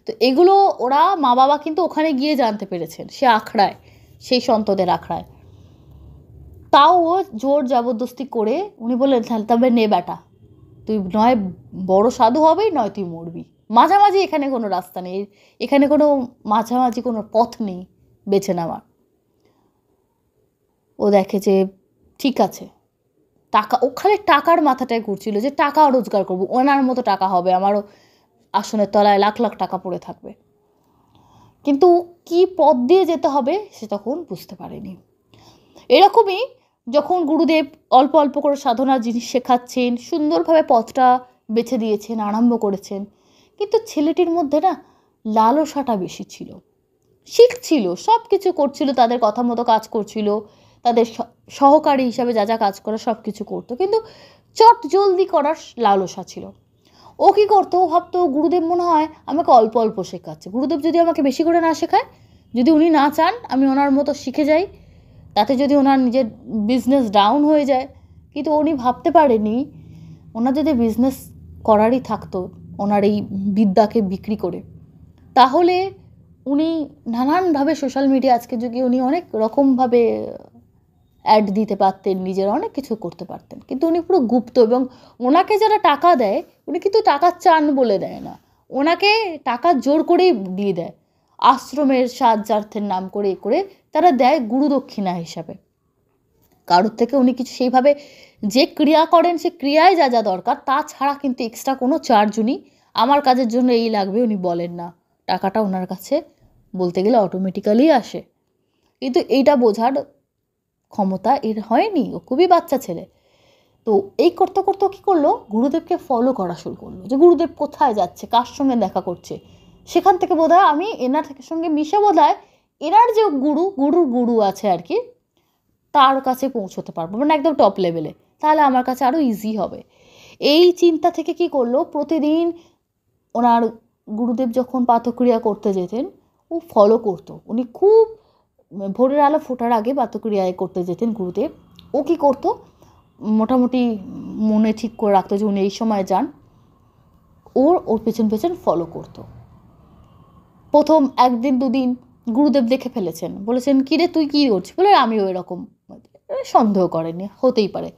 তো এগুলো ওরা মা বাবা কিন্তু ওখানে গিয়ে জানতে পেরেছেন, সে আখড়ায়, সেই সন্তদের আখড়ায়। তাও ও জোর জবরদস্তি করে উনি বললেন তবে নে বেটা, তুই নয় বড় সাধু হবেই, নয় তুই মরবি, মাঝামাঝি এখানে কোনো রাস্তা নেই, এখানে কোনো মাঝামাঝি কোনো পথ নেই বেছে নেওয়ার। ও দেখে যে ঠিক আছে, টাকা, ওখানে টাকার মাথাটায় ঘুরছিল যে টাকা রোজগার করবো, ওনার মতো টাকা হবে, আমারও আসনের তলায় লাখ লাখ টাকা পড়ে থাকবে। কিন্তু কি পথ দিয়ে যেতে হবে সে তখন বুঝতে পারেনি। এরকমই যখন গুরুদেব অল্প অল্প করে সাধনার জিনিস শেখাচ্ছেন, সুন্দরভাবে পথটা বেছে দিয়েছেন, আরম্ভ করেছেন, কিন্তু ছেলেটির মধ্যে না লালসাটা বেশি ছিল। শিখছিল, সব কিছু করছিল, তাদের কথা মতো কাজ করছিল, তাদের সহকারী হিসাবে যা যা কাজ করে সব কিছু করতো, কিন্তু চট জলদি করার লালসা ছিল। ও কী করতো, ও ভাবতো গুরুদেব মনে হয় আমাকে অল্প অল্প শেখাচ্ছে, গুরুদেব যদি আমাকে বেশি করে না শেখায়, যদি উনি না চান আমি ওনার মতো শিখে যাই, তাতে যদি ওনার নিজের বিজনেস ডাউন হয়ে যায়। কিন্তু উনি ভাবতে পারেনি ওনার যদি বিজনেস করারই থাকতো ওনার এই বিদ্যাকে বিক্রি করে, তাহলে উনি নানানভাবে সোশ্যাল মিডিয়া, আজকের যুগে উনি অনেক রকমভাবে অ্যাড দিতে পারতেন, নিজের অনেক কিছু করতে পারতেন, কিন্তু উনি পুরো গুপ্ত। এবং ওনাকে যারা টাকা দেয় উনি কিন্তু টাকা চান বলে দেয় না, ওনাকে টাকা জোর করেই দিয়ে দেয়, আশ্রমের সাহায্যার্থের নাম করে তারা দেয় গুরুদক্ষিণা হিসাবে। কারোর থেকে উনি কিছু সেইভাবে যে ক্রিয়া করেন সে ক্রিয়ায় যা যা দরকার, তাছাড়া কিন্তু এক্সট্রা কোনো চার্জ উনি আমার কাজের জন্য এই লাগবে উনি বলেন না, টাকাটা ওনার কাছে বলতে গেলে অটোমেটিক্যালি আসে। কিন্তু এইটা বোঝার ক্ষমতা এর হয়নি, ও খুবই বাচ্চা ছেলে। তো এই করতে করতে কী করলো, গুরুদেবকে ফলো করা শুরু করলো, যে গুরুদেব কোথায় যাচ্ছে, কার সঙ্গে দেখা করছে, সেখান থেকে বোধহয় আমি এনার সঙ্গে মিশে বোধহয় এনার যে গুরু আছে আর কি, তার কাছে পৌঁছতে পারবো, একদম টপ লেভেলে, তাহলে আমার কাছে আরও ইজি হবে। এই চিন্তা থেকে কি করলো, প্রতিদিন ওনার গুরুদেব যখন পাতক্রিয়া করতে যেতেন ও ফলো করতো। উনি খুব ভোরের আলো ফোটার আগে পাতক্রিয়ায় করতে যেতেন গুরুদেব। ও কি করতো, মোটামুটি মনে ঠিক করে রাখতো যে উনি এই সময় যান, ওর পেছন পেছন ফলো করতো। প্রথম 1 দিন 2 দিন গুরুদেব দেখে ফেলেছেন, বলেছেন কিরে তুই কী করছিস, বলে আমিও এরকম, সন্দেহ করেনি, হতেই পারে।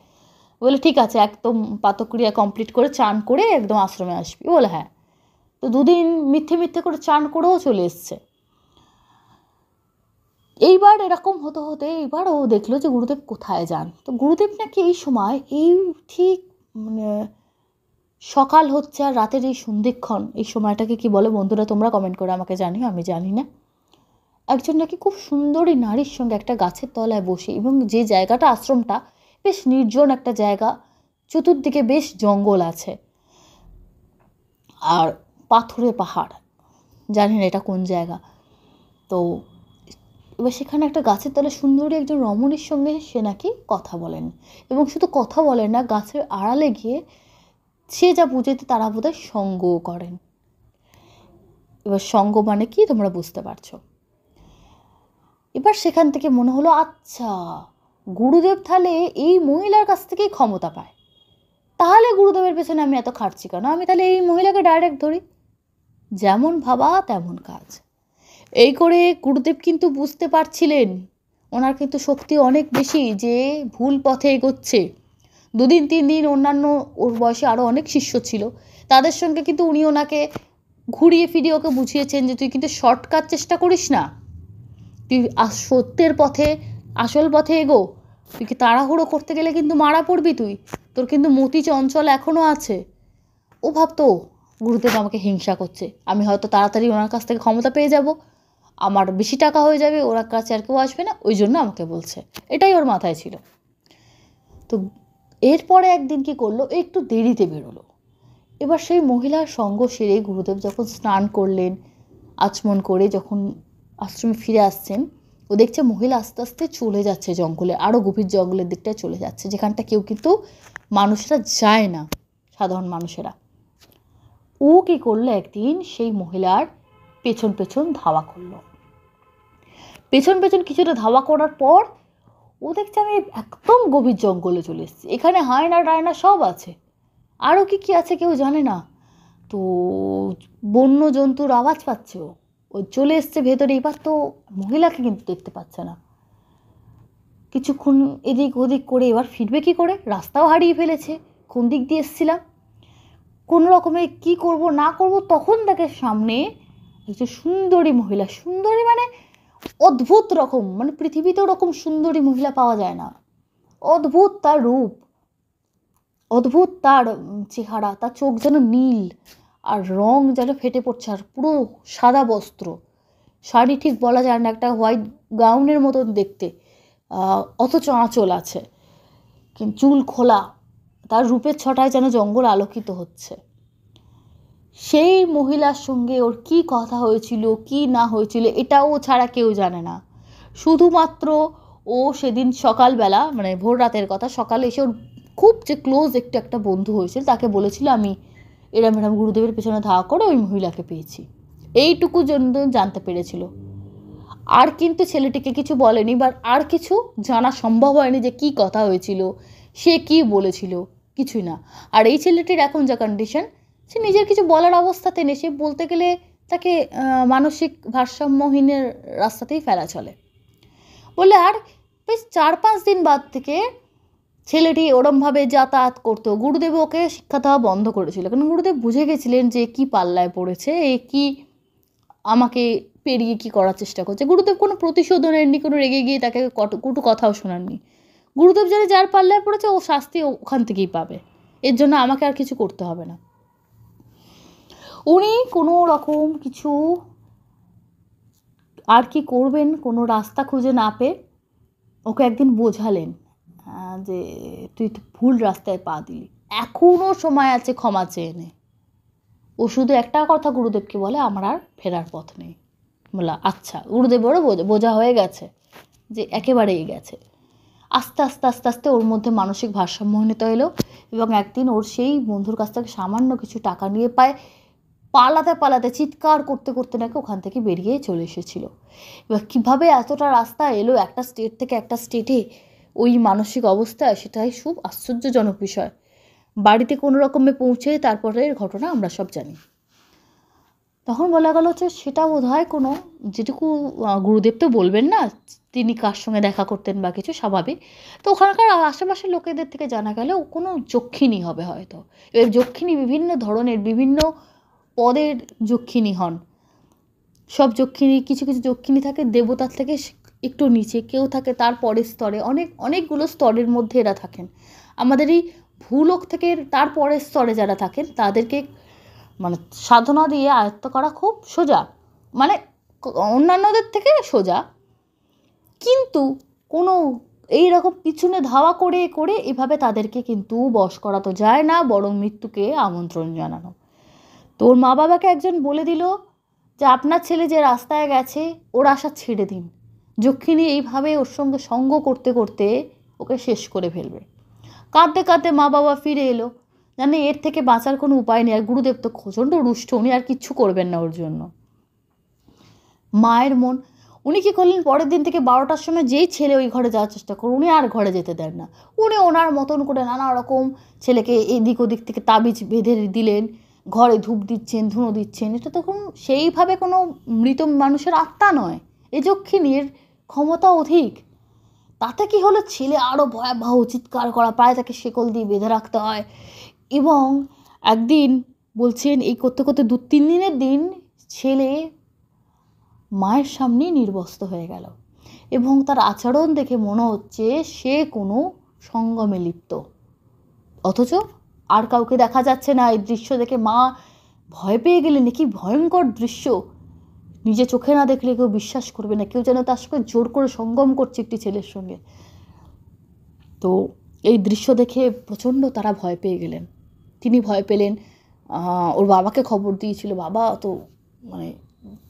বলে ঠিক আছে, একদম পাতক্রিয়া কমপ্লিট করে চান করে একদম আশ্রমে আসবি, বলে হ্যাঁ। তো 2 দিন মিথ্যে মিথ্যে করে চান করেও চলে এসছে। এইবার এরকম হতে হতে এইবার ও দেখলো যে গুরুদেব কোথায় যান। তো গুরুদেব নাকি এই সময় এই ঠিক সকাল হচ্ছে আর রাতের এই সন্ধিক্ষণ, এই সময়টাকে কি বলে বন্ধুরা তোমরা কমেন্ট করে আমাকে জানিও, আমি জানি না। একজন নাকি খুব সুন্দরী নারীর সঙ্গে একটা গাছের তলায় বসে, এবং যে জায়গাটা আশ্রমটা বেশ নির্জন একটা জায়গা, চতুর্দিকে বেশ জঙ্গল আছে, আর পাথুরে পাহাড়, জানি না এটা কোন জায়গা। তো এবার সেখানে একটা গাছের তলে সুন্দরী একজন রমণীর সঙ্গে সে নাকি কথা বলেন, এবং শুধু কথা বলেন না, গাছের আড়ালে গিয়ে সে যা বুঝেতে তারা বোধহয় সঙ্গও করেন। এবার সঙ্গ মানে কি তোমরা বুঝতে পারছো। এবার সেখান থেকে মনে হলো, আচ্ছা গুরুদেব তাহলে এই মহিলার কাছ থেকেই ক্ষমতা পায়, তাহলে গুরুদেবের পেছনে আমি এত খাটছি কেন, আমি তাহলে এই মহিলাকে ডাইরেক্ট ধরি। যেমন ভাবা তেমন কাজ। এই করে গুরুদেব কিন্তু বুঝতে পারছিলেন ওনার কিন্তু শক্তি অনেক বেশি, যে ভুল পথে এগোচ্ছে। 2 দিন 3 দিন অন্যান্য ওর বয়সে আরও অনেক শিষ্য ছিল, তাদের সঙ্গে কিন্তু উনি ওনাকে ঘুরিয়ে ফিরিয়ে ওকে বুঝিয়েছেন যে তুই কিন্তু শর্টকাট চেষ্টা করিস না, তুই সত্যের পথে আসল পথে এগো, তুই কি তাড়াহুড়ো করতে গেলে কিন্তু মারা পড়বি, তোর কিন্তু মতি চঞ্চল এখনও আছে। ও ভাবতো গুরুদেব আমাকে হিংসা করছে, আমি হয়তো তাড়াতাড়ি ওনার কাছ থেকে ক্ষমতা পেয়ে যাব, আমার বেশি টাকা হয়ে যাবে, ওর কাছে আর কেউ আসবে না, ওই জন্য আমাকে বলছে, এটাই ওর মাথায় ছিল। তো এরপরে একদিন কি করলো, একটু দেরিতে বেরোলো। এবার সেই মহিলার সঙ্গ সেরে গুরুদেব যখন স্নান করলেন, আচমন করে যখন আশ্রমে ফিরে আসছেন, ও দেখছে মহিলা আস্তে আস্তে চলে যাচ্ছে জঙ্গলে, আরও গভীর জঙ্গলের দিকটায় চলে যাচ্ছে, যেখানটা কেউ কিন্তু মানুষরা যায় না, সাধারণ মানুষেরা। ও কী করলো, একদিন সেই মহিলার পেছন পেছন ধাওয়া করলো। পেছন পেছন কিছুটা ধাওয়া করার পর ও দেখছে আমি একদম গভীর জঙ্গলে চলে এসেছি, এখানে হায়না টায়না সব আছে, আরও কি কি আছে কেউ জানে না। তো বন্য জন্তুর আওয়াজ পাচ্ছে, ও চলে এসছে ভেতরে। এবার তো মহিলাকে কিন্তু দেখতে পাচ্ছে না, কিছুক্ষণ এদিক ওদিক করে এবার ফিরবে কি করে, রাস্তাও হারিয়ে ফেলেছে, কোন দিক দিয়ে এসেছিলাম, কোনো রকমে কি করব না করব। তখন দেখে সামনে একজন সুন্দরী মহিলা, সুন্দরী মানে অদ্ভুত রকম, মানে পৃথিবীতে ওরকম সুন্দরী মহিলা পাওয়া যায় না, অদ্ভুত তার রূপ, অদ্ভুত তার চেহারা, তার চোখ যেন নীল, আর রং যেন ফেটে পড়ছে, আর পুরো সাদা বস্ত্র, শাড়ি ঠিক বলা যায় না, একটা হোয়াইট গাউনের মতন দেখতে, অথচ আঁচল আছে, কিন্তু চুল খোলা, তার রূপের ছটায় যেন জঙ্গল আলোকিত হচ্ছে। সেই মহিলার সঙ্গে ওর কি কথা হয়েছিল কি না হয়েছিল এটাও ছাড়া কেউ জানে না, শুধুমাত্র ও সেদিন সকালবেলা, মানে ভোর রাতের কথা, সকালে এসে ওর খুব যে ক্লোজ একটা বন্ধু হয়েছিল তাকে বলেছিল আমি এরম গুরুদেবের পেছনে ধাওয়া করে ওই মহিলাকে পেয়েছি, এইটুকু জন্য জানতে পেরেছিল। আর কিন্তু ছেলেটিকে কিছু বলেনি, বা আর কিছু জানা সম্ভব হয়নি যে কি কথা হয়েছিল, সে কি বলেছিল, কিছুই না। আর এই ছেলেটির এখন যা কন্ডিশন, সে নিজের কিছু বলার অবস্থাতে নেই, সে বলতে গেলে তাকে মানসিক ভারসাম্যহীনের রাস্তাতেই ফেলা চলে বলে। আর বেশ 4-5 দিন বাদ থেকে ছেলেটি ওরমভাবে যাতায়াত করতো, গুরুদেব ওকে শিক্ষা দেওয়া বন্ধ করেছিল, কারণ গুরুদেব বুঝে গেছিলেন যে কি পাল্লায় পড়েছে, এ কি আমাকে পেরিয়ে কি করার চেষ্টা করছে। গুরুদেব কোনো প্রতিশোধ নেননি, কোনো রেগে গিয়ে তাকে কটু কথাও শোনাননি। গুরুদেব জানে যার পাল্লায় পড়েছে ও শাস্তি ওখান থেকেই পাবে, এর জন্য আমাকে আর কিছু করতে হবে না। উনি কোনো রকম কিছু আর কি করবেন, কোনো রাস্তা খুঁজে না পেয়ে ওকে একদিন বোঝালেন যে তুই তো ভুল রাস্তায় পা দিলি, এখনও সময় আছে, ক্ষমা চেয়ে নে। ও শুধু একটা কথা গুরুদেবকে বলে, আমার আর ফেরার পথ নেই। বলা আচ্ছা, গুরুদেবেরও বোঝা হয়ে গেছে যে একেবারেই গেছে। আস্তে আস্তে আস্তে আস্তে ওর মধ্যে মানসিক ভারসাম্যহীনতা এলো, এবং একদিন ওর সেই বন্ধুর কাছ থেকে সামান্য কিছু টাকা নিয়ে পালাতে পালাতে চিৎকার করতে করতে নাকি ওখান থেকে বেরিয়ে চলে এসেছিল। এবার কীভাবে এতটা রাস্তা এলো একটা স্টেট থেকে একটা স্টেটে ওই মানসিক অবস্থায়, সেটাই খুব আশ্চর্যজনক বিষয়। বাড়িতে কোনো রকমে পৌঁছে তারপরের ঘটনা আমরা সব জানি। তখন বলা গেল যে সেটা বোধহয় কোনো, যেটুকু গুরুদেব তো বলবেন না তিনি কার সঙ্গে দেখা করতেন বা কিছু, স্বাভাবিক। তো ওখানকার আশেপাশের লোকেদের থেকে জানা গেল ও কোনো যক্ষিণী হবে হয়তো। এবার যক্ষিণী বিভিন্ন ধরনের, বিভিন্ন পদের যক্ষিণী হন। সব যক্ষিণী, কিছু কিছু যক্ষিণী থাকে দেবতার থেকে একটু নিচে, কেউ থাকে তার পরের স্তরে, অনেকগুলো স্তরের মধ্যে এরা থাকেন। আমাদের এই ভূলোক থেকে তার পরের স্তরে যারা থাকেন তাদেরকে মানে সাধনা দিয়ে আয়ত্ত করা খুব সোজা, মানে অন্যান্যদের থেকে সোজা, কিন্তু কোনো এই রকম পিছনে ধাওয়া করে করে এভাবে তাদেরকে কিন্তু বশ করা তো যায় না, বরং মৃত্যুকে আমন্ত্রণ জানানো। তো ওর মা বাবাকে একজন বলে দিল যে আপনার ছেলে যে রাস্তায় গেছে ওর আশা ছেড়ে দিন, যক্ষিণী এইভাবে ওর সঙ্গে সঙ্গ করতে করতে ওকে শেষ করে ফেলবে। কাঁদতে কাঁদতে মা বাবা ফিরে এলো, জানে এর থেকে বাঁচার কোনো উপায় নেই। আর গুরুদেব তো প্রচণ্ড রুষ্ট, উনি আর কিচ্ছু করবেন না ওর জন্য। মায়ের মন, উনি কী করলেন, পরের দিন থেকে 12টার সময় যেই ছেলে ওই ঘরে যাওয়ার চেষ্টা করে উনি আর ঘরে যেতে দেন না। উনি ওনার মতন করে নানা রকম ছেলেকে এদিক ওদিক থেকে তাবিজ বেঁধে দিলেন, ঘরে ধূপ দিচ্ছেন, ধুনো দিচ্ছেন। এটা তো কোনো সেইভাবে কোনো মৃত মানুষের আত্মা নয়, এ যক্ষিণীর ক্ষমতা অধিক। তাতে কি হলো, ছেলে আরও ভয়াবহ চিৎকার করা, প্রায় তাকে শেকল দিয়ে বেঁধে রাখতে হয়। এবং একদিন বলছেন এই করতে করতে 2-3 দিনের দিন ছেলে মায়ের সামনেই নির্বস্ত্র হয়ে গেল এবং তার আচরণ দেখে মনে হচ্ছে সে কোনো সঙ্গমে লিপ্ত, অথচ আর কাউকে দেখা যাচ্ছে না। এই দৃশ্য দেখে মা ভয় পেয়ে গেলেন, কি ভয়ঙ্কর দৃশ্য, নিজে চোখে না দেখলে কেউ বিশ্বাস করবে না, কেউ যেন তার সঙ্গে জোর করে সঙ্গম করছে একটি ছেলের সঙ্গে। তো এই দৃশ্য দেখে প্রচণ্ড তারা ভয় পেয়ে গেলেন। তিনি ভয় পেলেন, ওর বাবাকে খবর দিয়েছিল, বাবা তো মানে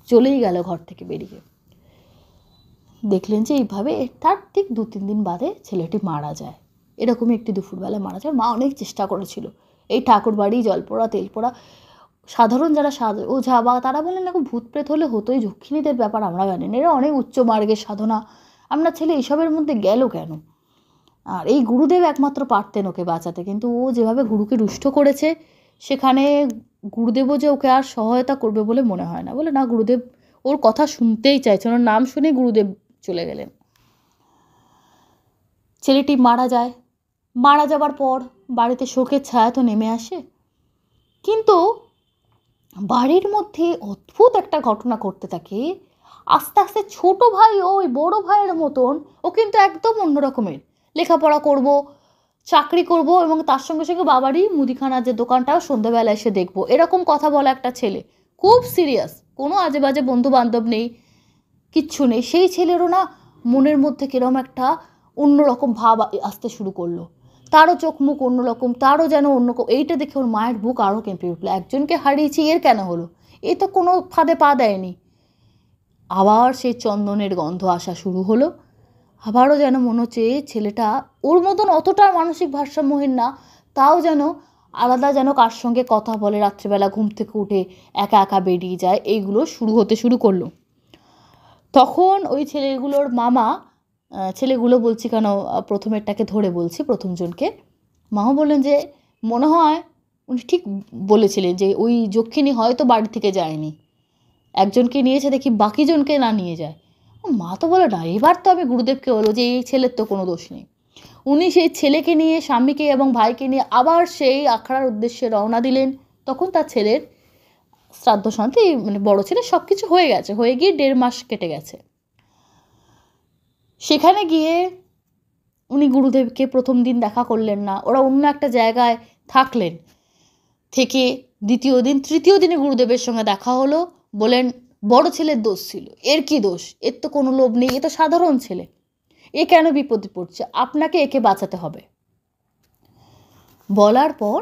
চলেই গেল ঘর থেকে বেরিয়ে। দেখলেন যে এইভাবে তার ঠিক 2-3 দিন বাদে ছেলেটি মারা যায়। এরকমই একটি দুপুরবেলা মারা যায়। মা অনেক চেষ্টা করেছিল, এই ঠাকুর বাড়ি, জল পোড়া, তেল পোড়া, সাধারণ যারা ওঝা বা তারা বলেন না ভূত প্রেত হলে হতোই, যক্ষিণীদের ব্যাপার আমরা জানি না, এরা অনেক উচ্চ মার্গের সাধনা, আপনার ছেলে এইসবের মধ্যে গেল কেন? আর এই গুরুদেব একমাত্র পারতেন ওকে বাঁচাতে, কিন্তু ও যেভাবে গুরুকে রুষ্ট করেছে সেখানে গুরুদেবও যে ওকে আর সহায়তা করবে বলে মনে হয় না। বলে না, গুরুদেব ওর কথা শুনতেই চাইছে, ওর নাম শুনে গুরুদেব চলে গেলেন। ছেলেটি মারা যায়। মারা যাবার পর বাড়িতে শোকের ছায়া তো নেমে আসে, কিন্তু বাড়ির মধ্যে অদ্ভুত একটা ঘটনা ঘটতে থাকে। আস্তে আস্তে ছোট ভাই ওই বড় ভাইয়ের মতন ও কিন্তু একদম অন্যরকমের, লেখাপড়া করব, চাকরি করব এবং তার সঙ্গে সঙ্গে বাবারই মুদিখানার যে দোকানটাও সন্ধ্যাবেলা এসে দেখবো, এরকম কথা বলা একটা ছেলে, খুব সিরিয়াস, কোনো আজে বাজে বন্ধু বান্ধব নেই, কিচ্ছু নেই। সেই ছেলেরও না মনের মধ্যে কিরম একটা অন্যরকম ভাব আসতে শুরু করলো, তারও চোখ মুখ অন্যরকম, তারও যেন অন্য। এইটা দেখে ওর মায়ের বুক আরও কেঁপে উঠলো, একজনকে হারিয়েছি, এর কেন হলো, এ তো কোনো ফাঁদে পা দেয়নি। আবার সেই চন্দনের গন্ধ আসা শুরু হলো, আবারও যেন মনে হচ্ছে ছেলেটা ওর মতন অতটা মানসিক ভারসাম্যহীন না, তাও যেন আলাদা, যেন কার সঙ্গে কথা বলে, রাত্রিবেলা ঘুম থেকে উঠে একা একা বেরিয়ে যায়, এইগুলো হতে শুরু করলো। তখন ওই ছেলেগুলোর মামা, ছেলেগুলো বলছি কেন, প্রথমেরটাকে ধরে বলছি, প্রথমজনকে, মাও বললেন যে মনে হয় উনি ঠিক বলেছিলেন যে ওই যক্ষিণী হয়তো বাড়ি থেকে যায়নি, একজনকে নিয়েছে দেখি, বাকি জনকে না নিয়ে যায়। মা তো বলে না, এবার তো আমি গুরুদেবকে বলবো যে এই ছেলের তো কোনো দোষ নেই। উনি সেই ছেলেকে নিয়ে, স্বামীকে এবং ভাইকে নিয়ে আবার সেই আখড়ার উদ্দেশ্যে রওনা দিলেন। তখন তার ছেলের শ্রাদ্ধ শান্তি, মানে বড় ছেলে সব কিছু হয়ে গেছে, হয়ে গিয়ে 1.5 মাস কেটে গেছে। সেখানে গিয়ে উনি গুরুদেবকে প্রথম দিন দেখা করলেন না, ওরা অন্য একটা জায়গায় থাকলেন, থেকে দ্বিতীয় দিন, তৃতীয় দিনে গুরুদেবের সঙ্গে দেখা হলো। বলেন বড় ছেলের দোষ ছিল, এর কি দোষ, এর তো কোনো লোভ নেই, এ তো সাধারণ ছেলে, এ কেন বিপদে পড়ছে, আপনাকে একে বাঁচাতে হবে। বলার পর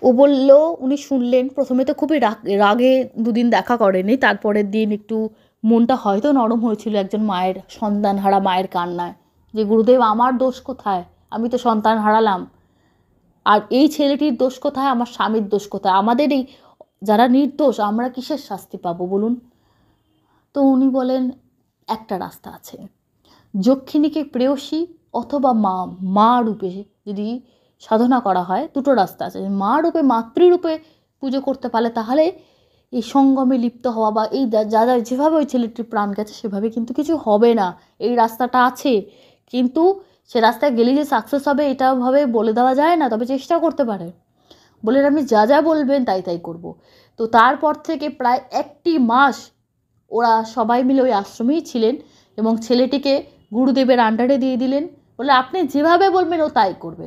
ও বলল, উনি শুনলেন, প্রথমে তো খুবই রাগে 2 দিন দেখা করেনি, তারপরের দিন একটু মনটা হয়তো নরম হয়েছিল একজন মায়ের, সন্তান হারা মায়ের কান্নায়, যে গুরুদেব আমার দোষ কোথায়, আমি তো সন্তান হারালাম, আর এই ছেলেটির দোষ কোথায়, আমার স্বামীর দোষ কোথায়, আমাদের এই যারা নির্দোষ আমরা কিসের শাস্তি পাবো বলুন। তো উনি বলেন একটা রাস্তা আছে, যক্ষিণীকে প্রেয়সী অথবা মা রূপে যদি সাধনা করা হয়, 2টো রাস্তা আছে। মা রূপে, মাতৃরূপে পুজো করতে পারলে তাহলে এই সঙ্গমে লিপ্ত হওয়া বা এই যা যেভাবে ওই ছেলেটির প্রাণ গেছে সেভাবে কিন্তু কিছু হবে না, এই রাস্তাটা আছে, কিন্তু সে রাস্তায় গেলে যে সাকসেস হবে এটা ভাবে বলে দেওয়া যায় না, তবে চেষ্টা করতে পারে। বলে আপনি যা যা বলবেন তাই তাই করব। তো তারপর থেকে প্রায় 1টি মাস ওরা সবাই মিলে ওই আশ্রমেই ছিলেন এবং ছেলেটিকে গুরুদেবের আন্ডারে দিয়ে দিলেন, বলে আপনি যেভাবে বলবেন ও তাই করবে।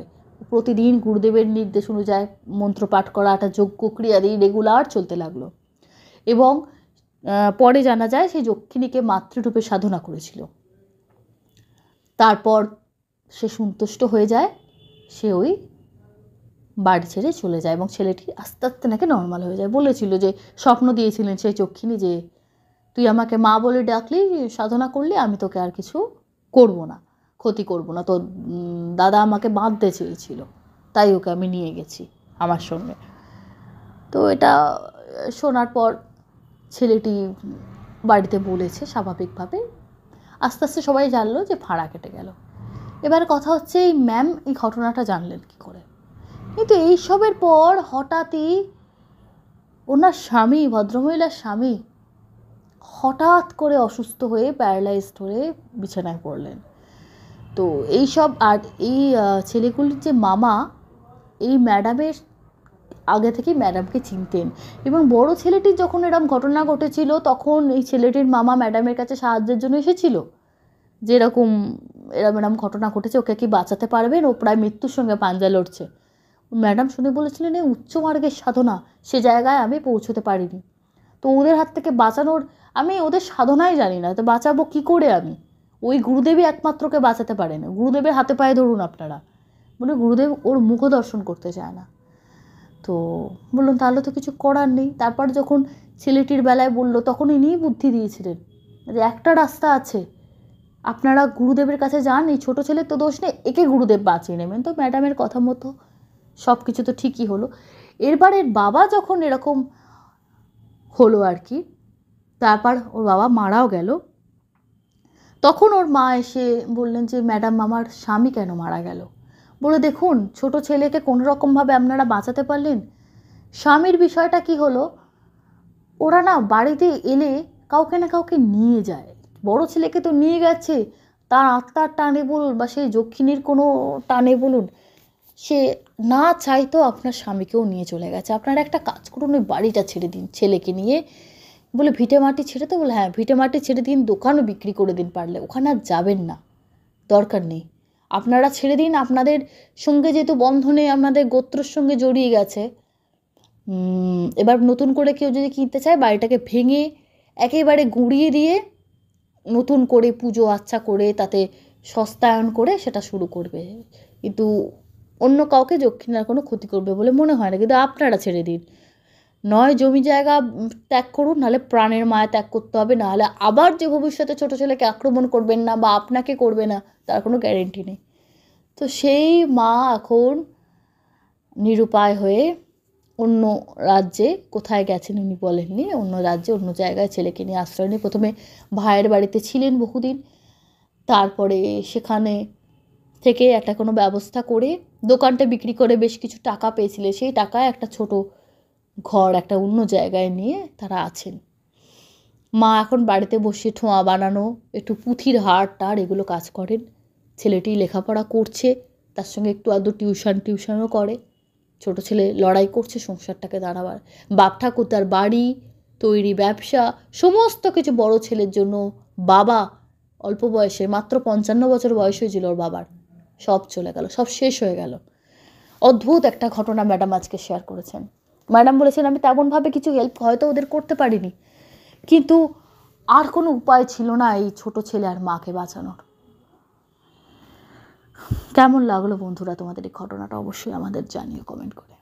প্রতিদিন গুরুদেবের নির্দেশ অনুযায়ী মন্ত্রপাঠ করা, একটা যজ্ঞ ক্রিয়াদি রেগুলার চলতে লাগলো এবং পরে জানা যায় সেই যক্ষিণীকে মাতৃরূপে সাধনা করেছিল। তারপর সে সন্তুষ্ট হয়ে যায়, সে ওই বাড়ি ছেড়ে চলে যায় এবং ছেলেটি আস্তে আস্তে নাকি নর্মাল হয়ে যায়। বলেছিল যে স্বপ্ন দিয়েছিলেন সেই চক্ষিণী যে তুই আমাকে মা বলে ডাকলি, সাধনা করলি, আমি তোকে আর কিছু করব না, ক্ষতি করব না। তো দাদা আমাকে বাঁধতে চেয়েছিল, তাই ওকে আমি নিয়ে গেছি আমার সঙ্গে। তো এটা শোনার পর ছেলেটি বাড়িতে বলেছে স্বাভাবিকভাবে। আস্তে আস্তে সবাই জানলো যে ফাঁড়া কেটে গেল। এবার কথা হচ্ছে এই ম্যাম এই ঘটনাটা জানলেন কী করে? কিন্তু এইসবের পর হঠাৎই ওনার স্বামী, ভদ্রমহিলার স্বামী হঠাৎ করে অসুস্থ হয়ে প্যারালাইজড হয়ে বিছানায় পড়লেন। তো এইসব আর এই ছেলেগুলির যে মামা, এই ম্যাডামের আগে থেকেই ম্যাডামকে চিনতেন এবং বড় ছেলেটির যখন এরকম ঘটনা ঘটেছিল তখন এই ছেলেটির মামা ম্যাডামের কাছে সাহায্যের জন্য এসেছিল, যেরকম এরম ঘটনা ঘটেছে, ওকে কি বাঁচাতে পারবেন, ও প্রায় মৃত্যুর সঙ্গে পাঞ্জা লড়ছে। ম্যাডাম শুনে বলেছিলেন এই উচ্চ মার্গের সাধনা, সে জায়গায় আমি পৌঁছতে পারিনি, তো ওদের হাত থেকে বাঁচানোর, আমি ওদের সাধনাই জানি না, তো বাঁচাবো কী করে আমি? ওই গুরুদেবই একমাত্রকে বাঁচাতে পারেন, গুরুদেবের হাতে পায়ে ধরুন আপনারা। বলে গুরুদেব ওর মুখ দর্শন করতে চায় না। তো বললাম তাহলে তো কিছু করার নেই। তারপর যখন ছেলেটির বেলায় বলল তখন ইনিই বুদ্ধি দিয়েছিলেন যে একটা রাস্তা আছে, আপনারা গুরুদেবের কাছে যান, এই ছোটো ছেলের তো দোষ নেই, একে গুরুদেব বাঁচিয়ে নেবেন। তো ম্যাডামের কথা মতো সব কিছু তো ঠিকই হলো। এরপর এর বাবা যখন এরকম হলো আর কি, তারপর ওর বাবা মারাও গেল, তখন ওর মা এসে বললেন যে ম্যাডাম আমার স্বামী কেন মারা গেল? বলে দেখুন ছোট ছেলেকে কোনো রকমভাবে আপনারা বাঁচাতে পারলেন। স্বামীর বিষয়টা কি হলো, ওরা না বাড়িতে এলে কাউকে না কাউকে নিয়ে যায়। বড় ছেলেকে তো নিয়ে গেছে, তার আত্মার টানে বলুন বা সেই যক্ষিণীর কোনো টানে বলুন, সে না চাইতো আপনার স্বামীকেও নিয়ে চলে গেছে। আপনারা একটা কাজ করুন, ওই বাড়িটা ছেড়ে দিন ছেলেকে নিয়ে। বলে ভিটে মাটি ছেড়ে তো? বলে হ্যাঁ ভিটে মাটি ছেড়ে দিন, দোকানও বিক্রি করে দিন পারলে, ওখানে আর যাবেন না, দরকার নেই। আপনারা ছেড়ে দিন, আপনাদের সঙ্গে যেহেতু বন্ধনে আপনাদের গোত্রর সঙ্গে জড়িয়ে গেছে, এবার নতুন করে কেউ যদি কিনতে চায় বাড়িটাকে ভেঙে একেবারে গুঁড়িয়ে দিয়ে নতুন করে পুজো আচ্ছা করে তাতে সস্তায়ন করে সেটা শুরু করবে, কিন্তু অন্য কাউকে দক্ষিণার কোনো ক্ষতি করবে বলে মনে হয় না। কিন্তু আপনারা ছেড়ে দিন, নয় জমি জায়গা ত্যাগ করুন, নাহলে প্রাণের মায়া ত্যাগ করতে হবে, নাহলে আবার যে ভবিষ্যতে ছোটো ছেলেকে আক্রমণ করবেন না বা আপনাকে করবে না তার কোনো গ্যারেন্টি নেই। তো সেই মা এখন নিরুপায় হয়ে অন্য রাজ্যে, কোথায় গেছেন উনি বলেননি, অন্য রাজ্যে অন্য জায়গায় ছেলেকে নিয়ে আশ্রয় নিয়ে প্রথমে ভাইয়ের বাড়িতে ছিলেন বহুদিন, তারপরে সেখানে থেকে একটা কোনো ব্যবস্থা করে দোকানটা বিক্রি করে বেশ কিছু টাকা পেয়েছিলেন, সেই টাকায় একটা ছোট ঘর একটা অন্য জায়গায় নিয়ে তারা আছেন। মা এখন বাড়িতে বসে ঠোঁয়া বানানো, একটু পুঁথির হার টার এগুলো কাজ করেন। ছেলেটি লেখাপড়া করছে, তার সঙ্গে একটু আধটু টিউশনও করে। ছোট ছেলে লড়াই করছে সংসারটাকে দাঁড়াবার। বাপ ঠাকুর তার বাড়ি, তৈরি ব্যবসা, সমস্ত কিছু বড় ছেলের জন্য। বাবা অল্প বয়সে, মাত্র 55 বছর বয়স হয়েছিল ওর বাবার, সব চলে গেল, সব শেষ হয়ে গেল। অদ্ভুত একটা ঘটনা ম্যাডাম আজকে শেয়ার করেছেন। ম্যাডাম বলেছেন আমি তেমনভাবে কিছু হেল্প হয়তো ওদের করতে পারিনি, কিন্তু আর কোনো উপায় ছিল না এই ছোট ছেলে আর মাকে বাঁচানোর। কেমন লাগলো বন্ধুরা তোমাদের এই ঘটনাটা? অবশ্যই আমাদের জানিও কমেন্ট করে।